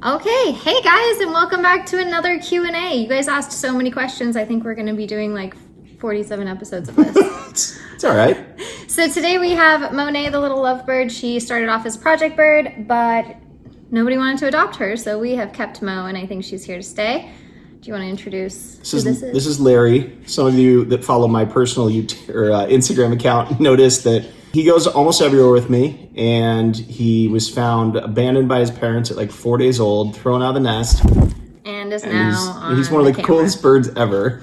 Okay, hey guys, and welcome back to another Q&A. You guys asked so many questions. I think we're going to be doing like 47 episodes of this. It's all right. So today we have Monet, the little lovebird. She started off as project bird, but nobody wanted to adopt her, so we have kept Mo, and I think she's here to stay. Do you want to introduce who this is? This is Larry. Some of you that follow my personal Instagram account notice that he goes almost everywhere with me, and he was found abandoned by his parents at like 4 days old, thrown out of the nest. And is now on he's one of the camera. coolest birds ever.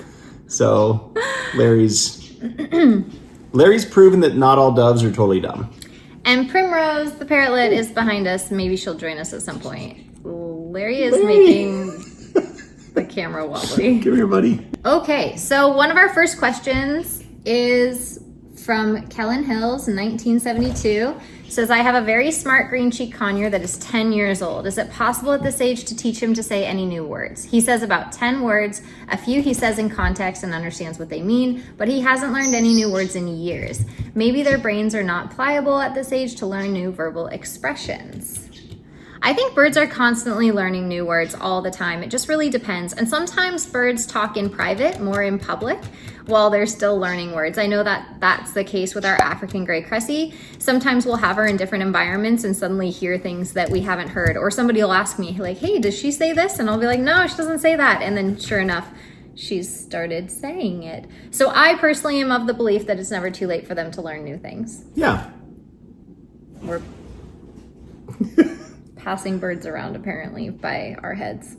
So Larry's proven that not all doves are totally dumb. And Primrose, the parrotlet, is behind us. Maybe she'll join us at some point. Larry is making the camera wobbly. Come here, buddy. Okay, so one of our first questions is from Kellen Hills in 1972. Says, I have a very smart green cheek conure that is 10 years old. Is it possible at this age to teach him to say any new words? He says about 10 words. A few he says in context and understands what they mean, but he hasn't learned any new words in years. Maybe their brains are not pliable at this age to learn new verbal expressions. I think birds are constantly learning new words all the time. It just really depends. And sometimes birds talk in private, more in public, while they're still learning words. I know that that's the case with our African gray cressie. Sometimes we'll have her in different environments and suddenly hear things that we haven't heard. Or somebody will ask me like, hey, does she say this? And I'll be like, no, she doesn't say that. And then sure enough, she's started saying it. So I personally am of the belief that it's never too late for them to learn new things. Yeah. We're passing birds around apparently by our heads.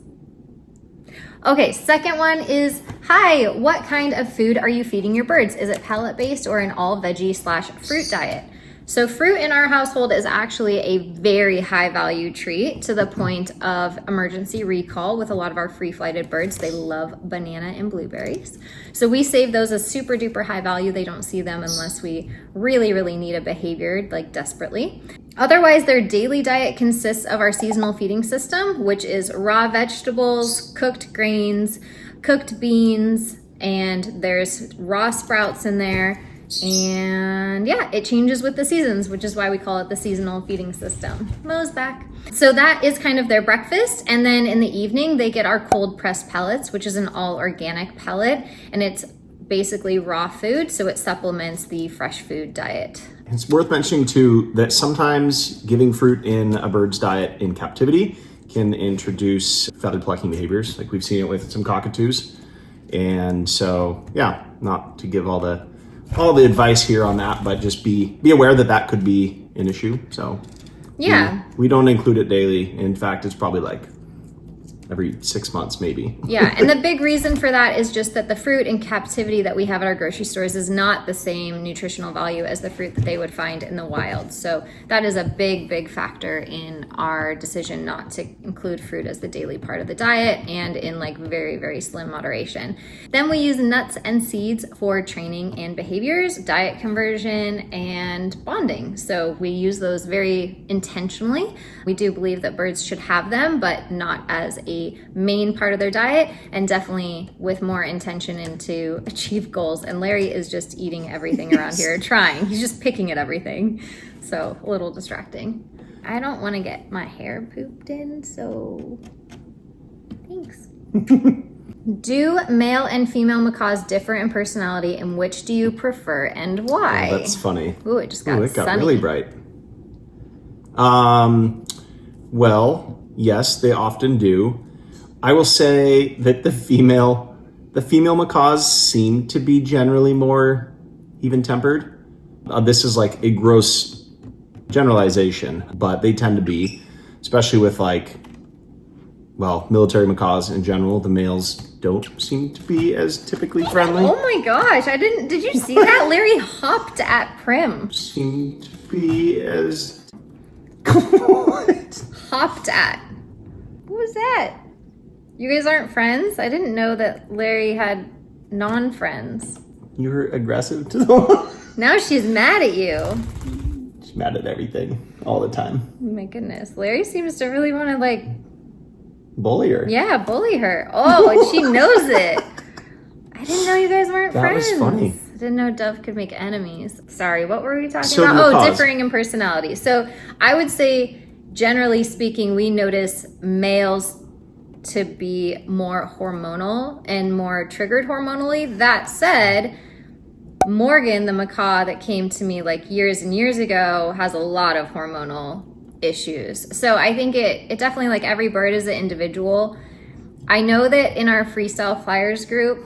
Okay, second one is, hi, what kind of food are you feeding your birds? Is it pellet based or an all veggie / fruit diet? So fruit in our household is actually a very high value treat to the point of emergency recall with a lot of our free flighted birds. They love banana and blueberries. So we save those as super duper high value. They don't see them unless we really, really need a behavior, like desperately. Otherwise, their daily diet consists of our seasonal feeding system, which is raw vegetables, cooked grains, cooked beans, and there's raw sprouts in there. And yeah, it changes with the seasons, which is why we call it the seasonal feeding system. Mo's back. So that is kind of their breakfast. And then in the evening, they get our cold pressed pellets, which is an all organic pellet. And it's basically raw food, so it supplements the fresh food diet. It's worth mentioning too that sometimes giving fruit in a bird's diet in captivity can introduce feather plucking behaviors, like we've seen it with some cockatoos. And so, yeah, not to give all the advice here on that, but just be aware that that could be an issue. So yeah, we don't include it daily. In fact, it's probably like every 6 months maybe. Yeah, and the big reason for that is just that the fruit in captivity that we have at our grocery stores is not the same nutritional value as the fruit that they would find in the wild. So that is a big factor in our decision not to include fruit as the daily part of the diet and in like very slim moderation. Then we use nuts and seeds for training and behaviors, diet conversion, and bonding. So we use those very intentionally. We do believe that birds should have them, but not as a main part of their diet, and definitely with more intention and to achieve goals. And Larry is just eating everything around here, trying. He's just picking at everything. So a little distracting. I don't want to get my hair pooped in, so thanks. Do male and female macaws differ in personality, and which do you prefer and why? Oh, that's funny. Ooh, it just got it got sunny. really bright. Well, yes, they often do. I will say that the female macaws seem to be generally more even-tempered. This is like a gross generalization, but they tend to be, especially with military macaws in general. The males don't seem to be as typically friendly. Oh my gosh, did you see that? Larry hopped at Prim. Seem to be as... What? Hopped at. What was that? You guys aren't friends? I didn't know that Larry had non-friends. You were aggressive to them. Now she's mad at you. She's mad at everything all the time. Oh my goodness. Larry seems to really want to bully her. Yeah, bully her. Oh, and she knows it. I didn't know you guys weren't friends. That was funny. I didn't know Dove could make enemies. Sorry, what were we talking So about? macaws. Oh, differing in personality. So I would say generally speaking, we notice males to be more hormonal and more triggered hormonally. That said, Morgan, the macaw that came to me like years and years ago, has a lot of hormonal issues. So I think it definitely, like, every bird is an individual. I know that in our Freestyle Flyers group,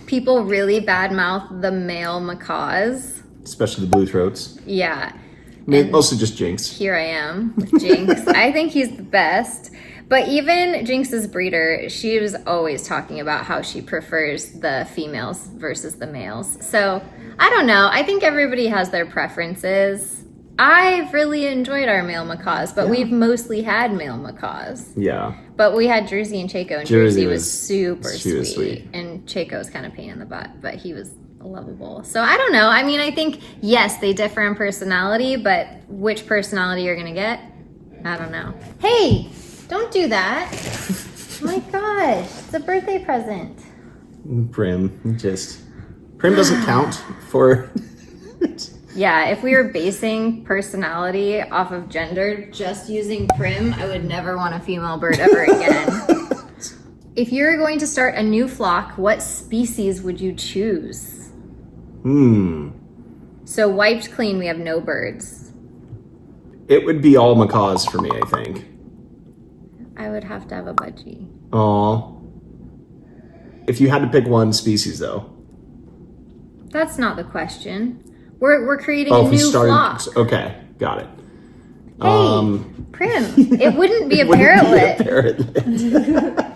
people really badmouth the male macaws. Especially the blue throats. Yeah. I mean, mostly just Jinx. Here I am with Jinx. I think he's the best. But even Jinx's breeder, she was always talking about how she prefers the females versus the males. So I don't know. I think everybody has their preferences. I've really enjoyed our male macaws, but we've mostly had male macaws. Yeah. But we had Jersey and Chaco, and Jersey was super sweet. And Chaco's kind of pain in the butt, but he was lovable. So I don't know. I mean, I think, yes, they differ in personality, but which personality you're going to get, I don't know. Hey, don't do that. Oh my gosh, it's a birthday present. Prim doesn't count for... Yeah, if we were basing personality off of gender, just using Prim, I would never want a female bird ever again. If you're going to start a new flock, what species would you choose? So wiped clean, we have no birds. It would be all macaws for me, I think. I would have to have a budgie. Aw. If you had to pick one species, though. That's not the question. We're creating a new flock. Okay, got it. Hey, Prim, it wouldn't be a parrotlet.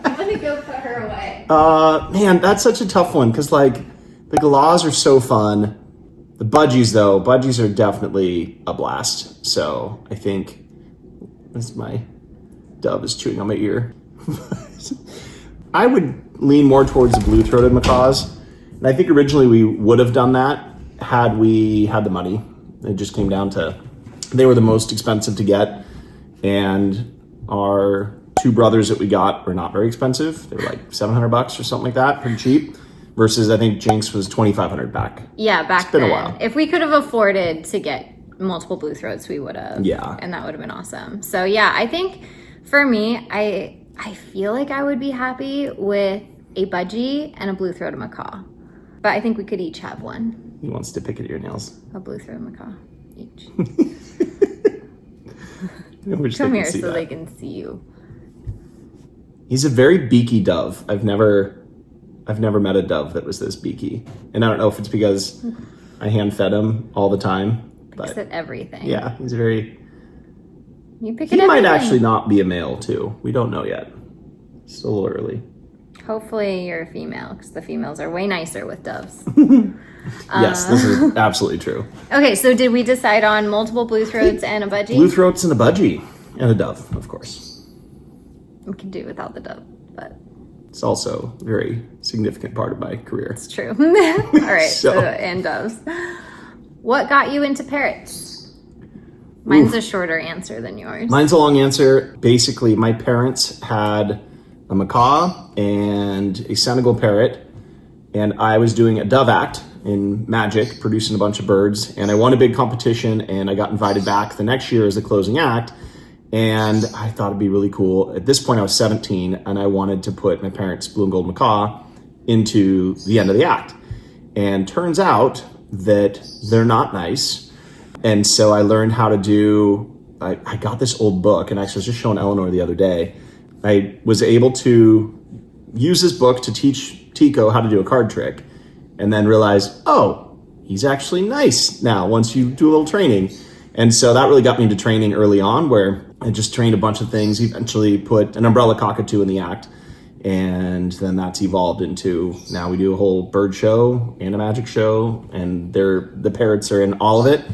I'm gonna go put her away. Man, that's such a tough one because, like, the galahs are so fun. The budgies, though, budgies are definitely a blast. So I think that's my dove is chewing on my ear. I would lean more towards the blue-throated macaws, and I think originally we would have done that had we had the money. It just came down to they were the most expensive to get, and our two brothers that we got were not very expensive. They were like $700 or something like that, pretty cheap. Versus I think Jinx was $2,500 back. Yeah, back it's been then. a while. If we could have afforded to get multiple blue throats, we would have. Yeah, and that would have been awesome. So yeah, I think for me, I feel like I would be happy with a budgie and a blue throated macaw, but I think we could each have one. He wants to pick at your nails. A blue throated macaw each. Come here so they can see you. He's a very beaky dove. I've never met a dove that was this beaky. And I don't know if it's because I hand fed him all the time. Picks at everything. Yeah, he's very... You pick he at might everything. actually not be a male, too. We don't know yet. It's still a little early. Hopefully you're a female, because the females are way nicer with doves. Yes, this is absolutely true. Okay, so did we decide on multiple blue throats and a budgie? Blue throats and a budgie. And a dove, of course. We can do without the dove, but... It's also a very significant part of my career. It's true. All right, so, and doves. What got you into parrots? Mine's a shorter answer than yours. Mine's a long answer. Basically, my parents had a macaw and a Senegal parrot, and I was doing a dove act in Magic, producing a bunch of birds, and I won a big competition, and I got invited back the next year as the closing act, and I thought it'd be really cool. At this point, I was 17, and I wanted to put my parents' blue and gold macaw into the end of the act. And turns out that they're not nice. And so I learned how to do, I got this old book, and actually I was just showing Eleanor the other day. I was able to use this book to teach Tico how to do a card trick, and then realized, oh, he's actually nice now once you do a little training. And so that really got me into training early on, where I just trained a bunch of things, eventually put an umbrella cockatoo in the act, and then that's evolved into, now we do a whole bird show and a magic show, and the parrots are in all of it.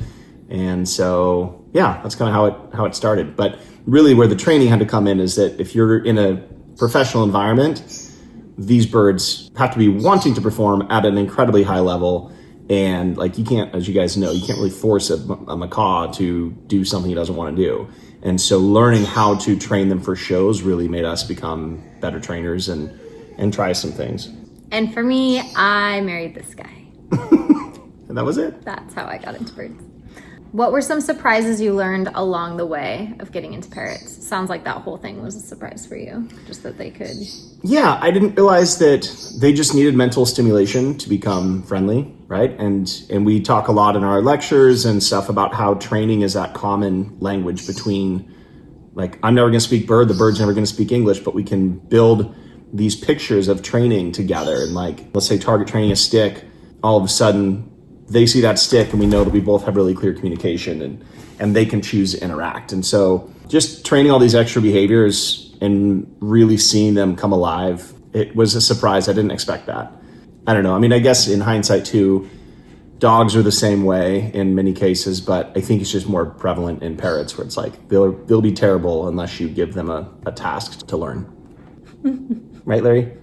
And so, yeah, that's kind of how it started. But really where the training had to come in is that if you're in a professional environment, these birds have to be wanting to perform at an incredibly high level. And like, you can't, as you guys know, you can't really force a macaw to do something he doesn't want to do. And so learning how to train them for shows really made us become better trainers and try some things. And for me, I married this guy. And that was it. That's how I got into birds. What were some surprises you learned along the way of getting into parrots? Sounds like that whole thing was a surprise for you, just that they could. Yeah, I didn't realize that they just needed mental stimulation to become friendly, right? And we talk a lot in our lectures and stuff about how training is that common language between, like, I'm never going to speak bird, the bird's never going to speak English, but we can build these pictures of training together. And like, let's say target training a stick, all of a sudden they see that stick and we know that we both have really clear communication and they can choose to interact. And so just training all these extra behaviors and really seeing them come alive, it was a surprise. I didn't expect that. I don't know. I mean, I guess in hindsight too, dogs are the same way in many cases, but I think it's just more prevalent in parrots where it's like, they'll be terrible unless you give them a task to learn. Right, Larry?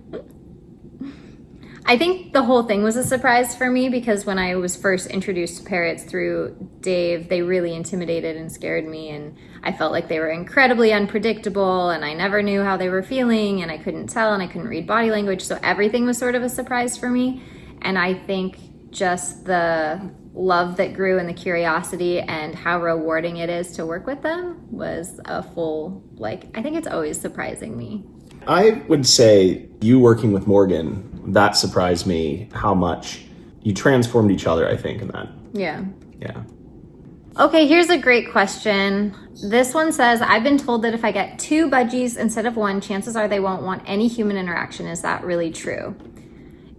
I think the whole thing was a surprise for me because when I was first introduced to parrots through Dave, they really intimidated and scared me, and I felt like they were incredibly unpredictable and I never knew how they were feeling and I couldn't tell and I couldn't read body language, so everything was sort of a surprise for me. And I think just the love that grew and the curiosity and how rewarding it is to work with them was a full, like, I think it's always surprising me. I would say you working with Morgan, that surprised me how much you transformed each other, I think, in that. Yeah. Yeah. Okay, here's a great question. This one says, I've been told that if I get 2 budgies instead of 1, chances are they won't want any human interaction. Is that really true?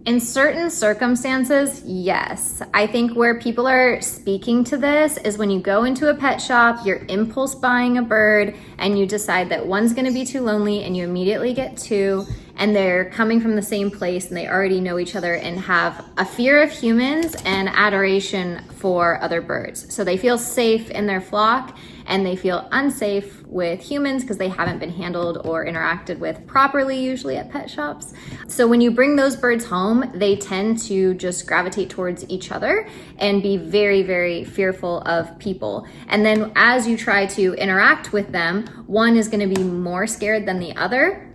In certain circumstances, yes. I think where people are speaking to this is when you go into a pet shop, you're impulse buying a bird, and you decide that one's gonna be too lonely, and you immediately get 2, and they're coming from the same place, and they already know each other and have a fear of humans and adoration for other birds. So they feel safe in their flock, and they feel unsafe with humans because they haven't been handled or interacted with properly, usually at pet shops. So when you bring those birds home, they tend to just gravitate towards each other and be very, very fearful of people. And then as you try to interact with them, one is going to be more scared than the other.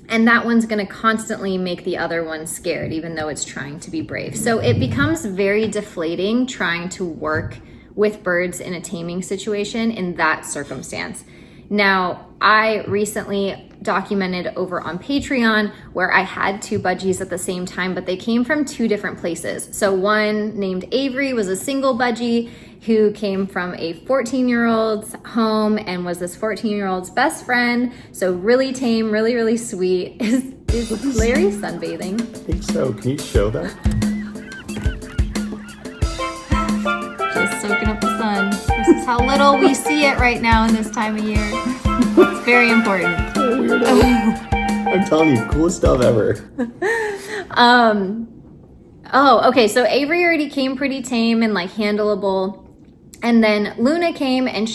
And that one's going to constantly make the other one scared, even though it's trying to be brave. So it becomes very deflating trying to work with birds in a taming situation in that circumstance. Now, I recently documented over on Patreon where I had 2 budgies at the same time, but they came from 2 different places. So one named Avery was a single budgie who came from a 14-year-old's home and was this 14-year-old's best friend. So really tame, really, really sweet. Is Larry sunbathing? I think so. Can you show that? Just soaking up the sun. This is how little we see it right now in this time of year. It's very important. Oh, weirdo. I'm telling you, coolest stuff ever. Oh, okay. So Avery already came pretty tame and like handleable. And then Luna came and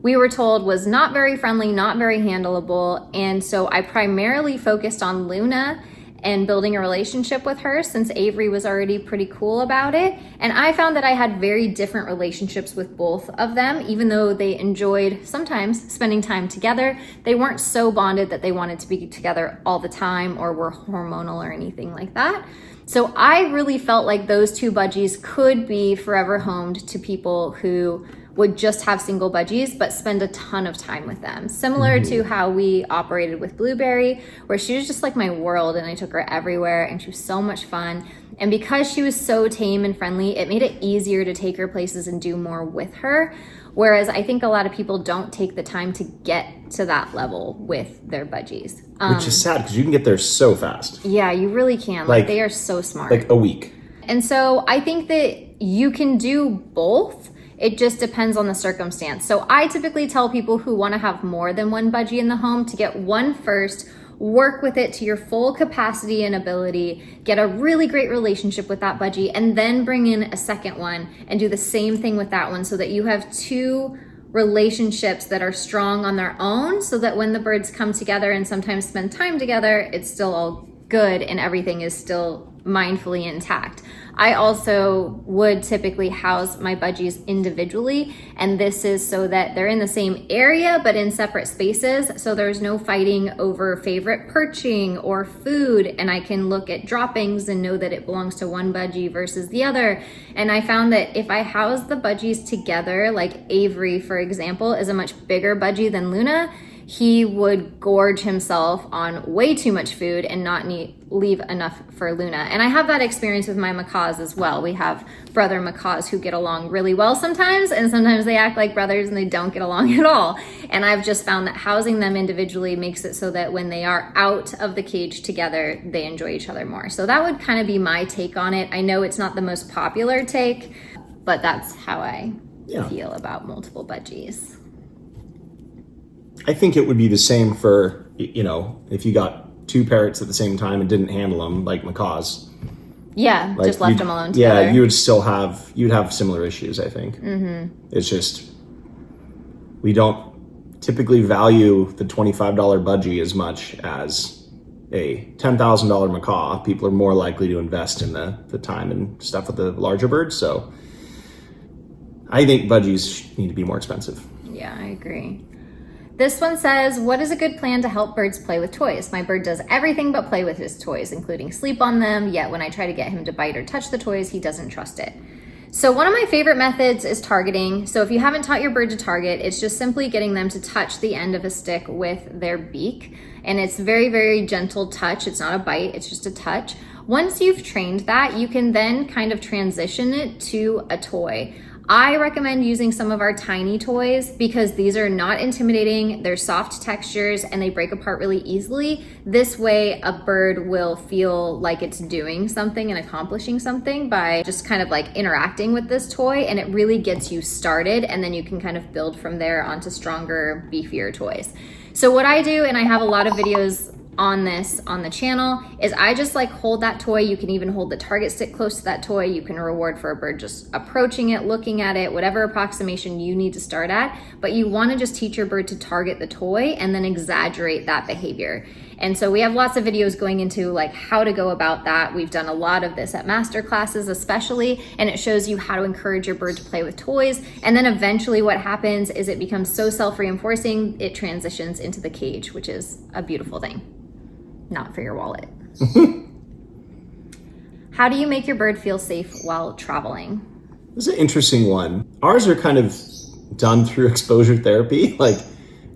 we were told was not very friendly, not very handleable. And so I primarily focused on Luna and building a relationship with her since Avery was already pretty cool about it. And I found that I had very different relationships with both of them, even though they enjoyed sometimes spending time together. They weren't so bonded that they wanted to be together all the time or were hormonal or anything like that. So I really felt like those 2 budgies could be forever homed to people who would just have single budgies but spend a ton of time with them. Similar to how we operated with Blueberry, where she was just like my world and I took her everywhere and she was so much fun. And because she was so tame and friendly, it made it easier to take her places and do more with her. Whereas I think a lot of people don't take the time to get to that level with their budgies. Which is sad because you can get there so fast. Yeah, you really can. Like they are so smart. Like a week. And so I think that you can do both. It just depends on the circumstance. So I typically tell people who want to have more than 1 budgie in the home to get 1 first, work with it to your full capacity and ability, get a really great relationship with that budgie, and then bring in a second one and do the same thing with that one so that you have 2 relationships that are strong on their own so that when the birds come together and sometimes spend time together, it's still all good and everything is still mindfully intact. I also would typically house my budgies individually, and this is so that they're in the same area but in separate spaces, so there's no fighting over favorite perching or food, and I can look at droppings and know that it belongs to one budgie versus the other. And I found that if I house the budgies together, like Avery, for example, is a much bigger budgie than Luna, he would gorge himself on way too much food and not leave enough for Luna. And I have that experience with my macaws as well. We have brother macaws who get along really well sometimes, and sometimes they act like brothers and they don't get along at all. And I've just found that housing them individually makes it so that when they are out of the cage together, they enjoy each other more. So that would kind of be my take on it. I know it's not the most popular take, but that's how I feel about multiple budgies. I think it would be the same for, if you got 2 parrots at the same time and didn't handle them, like macaws. Yeah, just left them alone together. Yeah, you'd have similar issues, I think. Mm-hmm. It's just, we don't typically value the $25 budgie as much as a $10,000 macaw. People are more likely to invest in the time and stuff with the larger birds. So I think budgies need to be more expensive. Yeah, I agree. This one says, what is a good plan to help birds play with toys? My bird does everything but play with his toys, including sleep on them, yet when I try to get him to bite or touch the toys, he doesn't trust it. So one of my favorite methods is targeting. So if you haven't taught your bird to target, it's just simply getting them to touch the end of a stick with their beak. And it's very, very gentle touch. It's not a bite, it's just a touch. Once you've trained that, you can then kind of transition it to a toy. I recommend using some of our tiny toys because these are not intimidating, they're soft textures, and they break apart really easily. This way, a bird will feel like it's doing something and accomplishing something by just kind of like interacting with this toy, and it really gets you started, and then you can kind of build from there onto stronger, beefier toys. So what I do, and I have a lot of videos on this on the channel, is I just like hold that toy. You can even hold the target stick close to that toy. You can reward for a bird just approaching it, looking at it, whatever approximation you need to start at, but you want to just teach your bird to target the toy and then exaggerate that behavior. And so we have lots of videos going into like how to go about that. We've done a lot of this at master classes especially, and it shows you how to encourage your bird to play with toys. And then eventually what happens is it becomes so self-reinforcing, it transitions into the cage, which is a beautiful thing. Not for your wallet. How do you make your bird feel safe while traveling? This is an interesting one. Ours are kind of done through exposure therapy. Like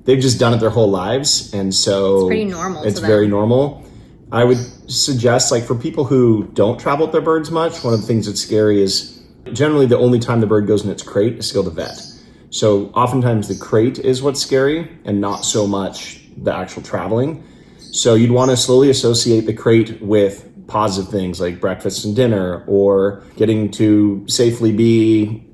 they've just done it their whole lives. And so it's pretty normal. It's very normal. I would suggest, like for people who don't travel with their birds much, one of the things that's scary is generally the only time the bird goes in its crate is to go to the vet. So oftentimes the crate is what's scary and not so much the actual traveling. So you'd want to slowly associate the crate with positive things like breakfast and dinner, or getting to safely be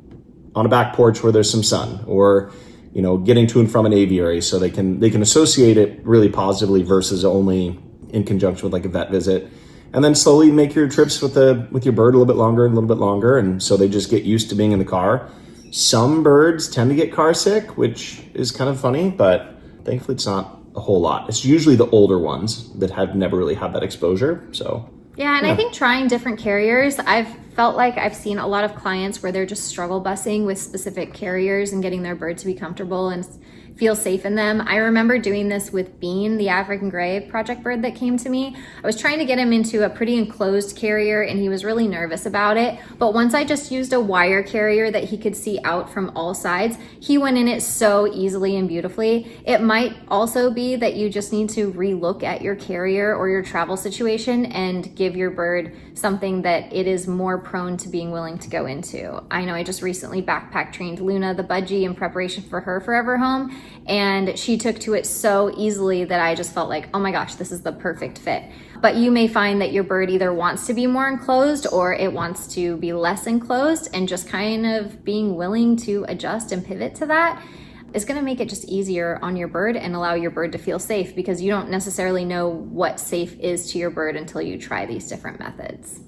on a back porch where there's some sun, or getting to and from an aviary, so they can associate it really positively versus only in conjunction with like a vet visit. And then slowly make your trips with your bird a little bit longer, and so they just get used to being in the car. Some birds tend to get car sick, which is kind of funny, but thankfully it's not a whole lot. It's usually the older ones that have never really had that exposure. So yeah, I think trying different carriers, I've felt like I've seen a lot of clients where they're just struggle busing with specific carriers and getting their bird to be comfortable and feel safe in them. I remember doing this with Bean, the African gray project bird that came to me. I was trying to get him into a pretty enclosed carrier and he was really nervous about it. But once I just used a wire carrier that he could see out from all sides, he went in it so easily and beautifully. It might also be that you just need to relook at your carrier or your travel situation and give your bird something that it is more prone to being willing to go into. I know I just recently backpack trained Luna, the budgie, in preparation for her forever home. And she took to it so easily that I just felt like, oh my gosh, this is the perfect fit. But you may find that your bird either wants to be more enclosed or it wants to be less enclosed, and just kind of being willing to adjust and pivot to that is going to make it just easier on your bird and allow your bird to feel safe, because you don't necessarily know what safe is to your bird until you try these different methods.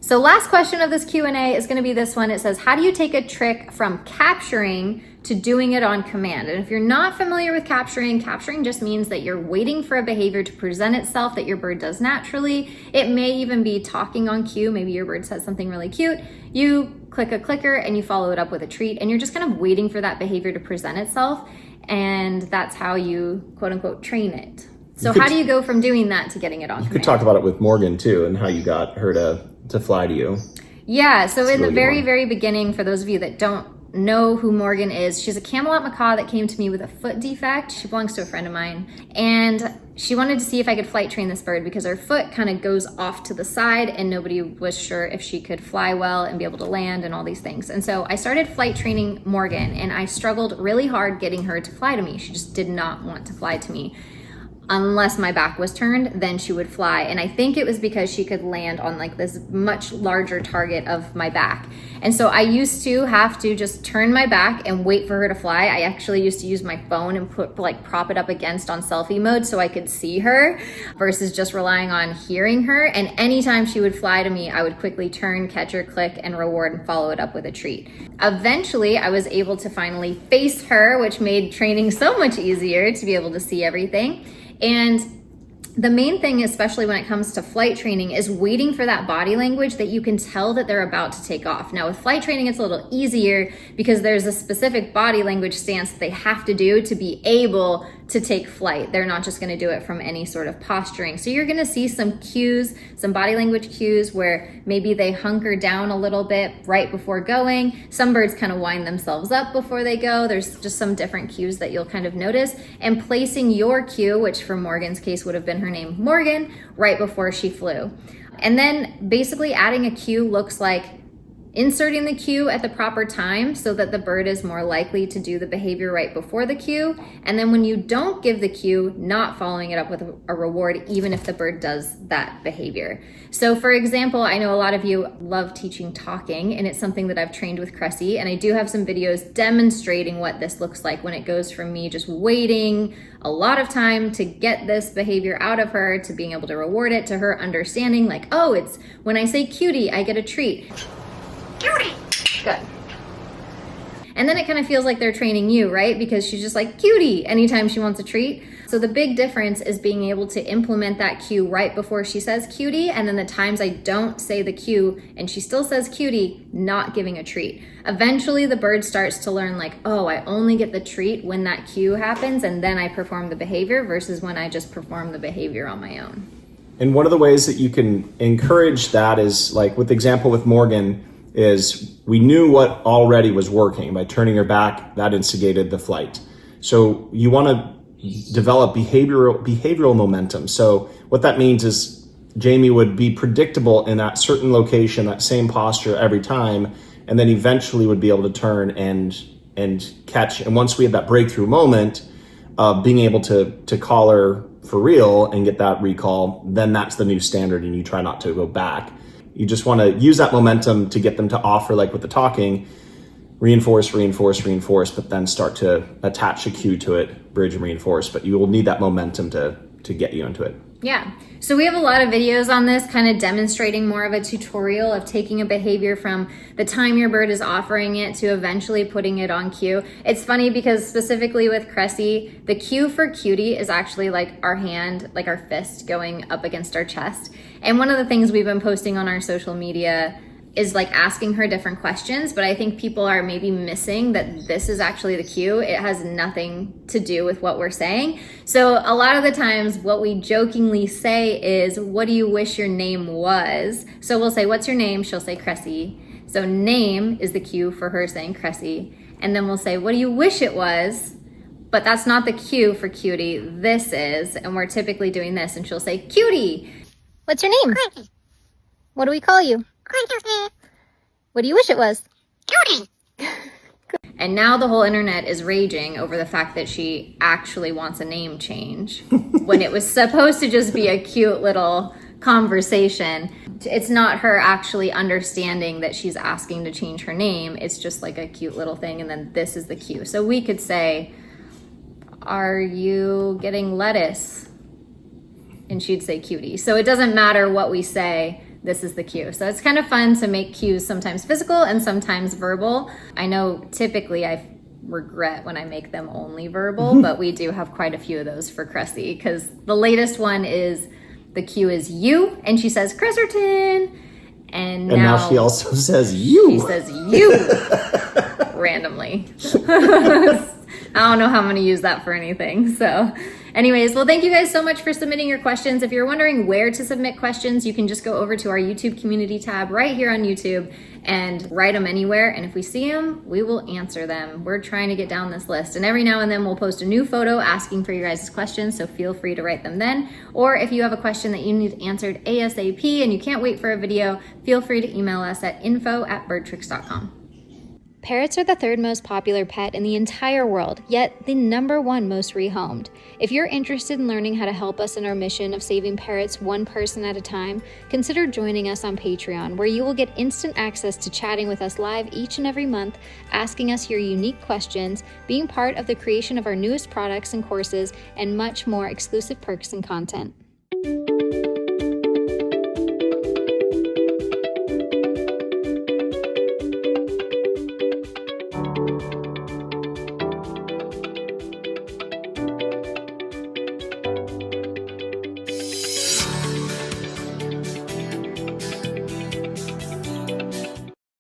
So last question of this Q&A is gonna be this one. It says, how do you take a trick from capturing to doing it on command? And if you're not familiar with capturing just means that you're waiting for a behavior to present itself that your bird does naturally. It may even be talking on cue. Maybe your bird says something really cute. You click a clicker and you follow it up with a treat, and you're just kind of waiting for that behavior to present itself. And that's how you quote unquote train it. So how do you go from doing that to getting it on command? You could talk about it with Morgan too, and how you got her to fly to you. Yeah, so in the very beginning, for those of you that don't know who Morgan is, she's a Camelot Macaw that came to me with a foot defect. She belongs to a friend of mine, and she wanted to see if I could flight train this bird because her foot kind of goes off to the side and nobody was sure if she could fly well and be able to land and all these things. And so I started flight training Morgan, and I struggled really hard getting her to fly to me. She just did not want to fly to me. Unless my back was turned, then she would fly. And I think it was because she could land on like this much larger target of my back. And so I used to have to just turn my back and wait for her to fly. I actually used to use my phone and prop it up against on selfie mode so I could see her versus just relying on hearing her. And anytime she would fly to me, I would quickly turn, catch her, click, and reward and follow it up with a treat. Eventually, I was able to finally face her, which made training so much easier to be able to see everything. And the main thing, especially when it comes to flight training, is waiting for that body language that you can tell that they're about to take off. Now with flight training, it's a little easier because there's a specific body language stance that they have to do to be able to take flight. They're not just gonna do it from any sort of posturing. So you're gonna see some cues, some body language cues where maybe they hunker down a little bit right before going. Some birds kind of wind themselves up before they go. There's just some different cues that you'll kind of notice. And placing your cue, which for Morgan's case would have been her name Morgan, right before she flew. And then basically adding a cue looks like inserting the cue at the proper time so that the bird is more likely to do the behavior right before the cue. And then when you don't give the cue, not following it up with a reward, even if the bird does that behavior. So for example, I know a lot of you love teaching talking, and it's something that I've trained with Cressy, and I do have some videos demonstrating what this looks like when it goes from me just waiting a lot of time to get this behavior out of her to being able to reward it, to her understanding like, oh, it's when I say cutie, I get a treat. Cutie. Good. And then it kind of feels like they're training you, right? Because she's just like cutie anytime she wants a treat. So the big difference is being able to implement that cue right before she says cutie, and then the times I don't say the cue and she still says cutie, not giving a treat. Eventually the bird starts to learn like, oh, I only get the treat when that cue happens, and then I perform the behavior versus when I just perform the behavior on my own. And one of the ways that you can encourage that is like with the example with Morgan, is we knew what already was working. By turning her back, that instigated the flight. So you want to develop behavioral momentum. So what that means is Jamie would be predictable in that certain location, that same posture every time, and then eventually would be able to turn and catch. And once we had that breakthrough moment of being able to call her for real and get that recall, then that's the new standard, and you try not to go back. You just want to use that momentum to get them to offer, like with the talking, reinforce, but then start to attach a cue to it, bridge and reinforce. But you will need that momentum to get you into it. Yeah. So we have a lot of videos on this, kind of demonstrating more of a tutorial of taking a behavior from the time your bird is offering it to eventually putting it on cue. It's funny because specifically with Cressy, the cue for cutie is actually like our hand, like our fist going up against our chest. And one of the things we've been posting on our social media is like asking her different questions, but I think people are maybe missing that this is actually the cue. It has nothing to do with what we're saying. So a lot of the times what we jokingly say is, what do you wish your name was? So we'll say, what's your name? She'll say Cressy. So name is the cue for her saying Cressy. And then we'll say, what do you wish it was? But that's not the cue for cutie. This is, and we're typically doing this. And she'll say, cutie. What's your name? Cressy. What do we call you? What do you wish it was? Cutie. And now the whole internet is raging over the fact that she actually wants a name change when it was supposed to just be a cute little conversation. It's not her actually understanding that she's asking to change her name. It's just like a cute little thing, and then this is the cue. So we could say, are you getting lettuce? And she'd say cutie. So it doesn't matter what we say. this is the cue. So it's kind of fun to make cues sometimes physical and sometimes verbal. I know typically I regret when I make them only verbal, but we do have quite a few of those for Cressy, because the latest one is the cue is you, and she says Cresserton, and now she also says you. She says you randomly. I don't know how I'm going to use that for anything. So anyways, well, thank you guys so much for submitting your questions. If you're wondering where to submit questions, you can just go over to our YouTube community tab right here on YouTube and write them anywhere. And if we see them, we will answer them. We're trying to get down this list. And every now and then we'll post a new photo asking for your guys' questions. So feel free to write them then. Or if you have a question that you need answered ASAP and you can't wait for a video, feel free to email us at info@birdtricks.com. Parrots are the third most popular pet in the entire world, yet the #1 most rehomed. If you're interested in learning how to help us in our mission of saving parrots one person at a time, consider joining us on Patreon, where you will get instant access to chatting with us live each and every month, asking us your unique questions, being part of the creation of our newest products and courses, and much more exclusive perks and content.